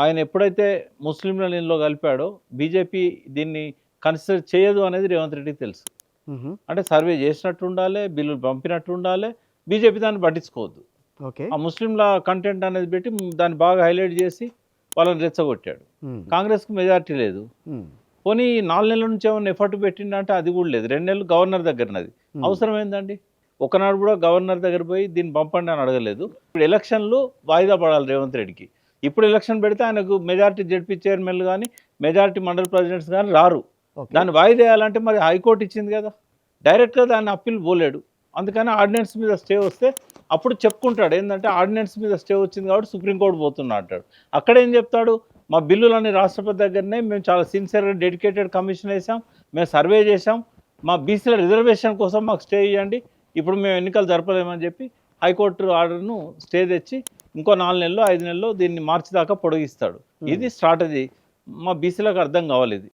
ఆయన ఎప్పుడైతే ముస్లింలను ఇందులో కలిపాడో బీజేపీ దీన్ని కన్సిడర్ చేయదు అనేది రేవంత్ రెడ్డికి తెలుసు. హుహు. అంటే సర్వే చేసినట్టు ఉండాలి, బిల్లులు పంపినట్టు ఉండాలి, బీజేపీ దాన్ని పట్టించుకోవద్దు. ఓకే. ఆ ముస్లింల కంటెంట్ అనేది పెట్టి దాన్ని బాగా హైలైట్ చేసి వాళ్ళని రెచ్చగొట్టాడు. హ్మ్. కాంగ్రెస్‌కి మెజారిటీ లేదు. హ్మ్. పోనీ 4 నెలల నుంచి ఏమన్నా ఎఫర్ట్ పెట్టిండంటే అది కూడా లేదు. 2 నెలలు గవర్నర్ దగ్గరనది. హ్మ్. అవసరం ఏందండి? ఒకనాడు కూడా గవర్నర్ దగ్గర పోయి దీన్ని పంపండి అని అడగలేదు. ఇప్పుడు ఎలక్షన్‌లు వాయిదా పడాలి రేవంత్ రెడ్డికి. ఇప్పుడు ఎలక్షన్ పెడితే ఆయనకు మెజారిటీ జడ్పీ చైర్మన్‌లు గానీ, మెజారిటీ మండల ప్రెసిడెంట్స్ గానీ రారు. ఓకే. దాన్ని వాయిదా వేయాలంటే మరి హైకోర్టు ఇచ్చింది కదా! డైరెక్ట్‌గా దాన్ని అప్పీల్ పోలేడు. అందుకని ఆర్డినెన్స్ మీద స్టే వస్తే అప్పుడు చెప్పుకుంటాడు. ఏందంటే ఆర్డినెన్స్ మీద స్టే వచ్చింది కాబట్టి సుప్రీంకోర్టు పోతున్నా అంటాడు. అక్కడేం చెప్తాడు? మా బిల్లులన్నీ రాష్ట్రపతి దగ్గరనే మేము చాలా సిన్సియర్‌గా డెడికేటెడ్ కమిషన్ వేసాం. మేము సర్వే చేసాం. మా బీసీల రిజర్వేషన్ కోసం మాకు స్టే ఇయ్యండి. ఇప్పుడు మేము ఎన్నికలు జరపలేమని చెప్పి హైకోర్టు ఆర్డర్‌ను స్టే తెచ్చి ఇంకో 4 నెల్లో, 5 నెలల్లో దీన్ని మార్చి దాకా పొడిగిస్తాడు. ఇది స్ట్రాటజీ. మా బీసీలకు అర్థం కావాలి ఇది.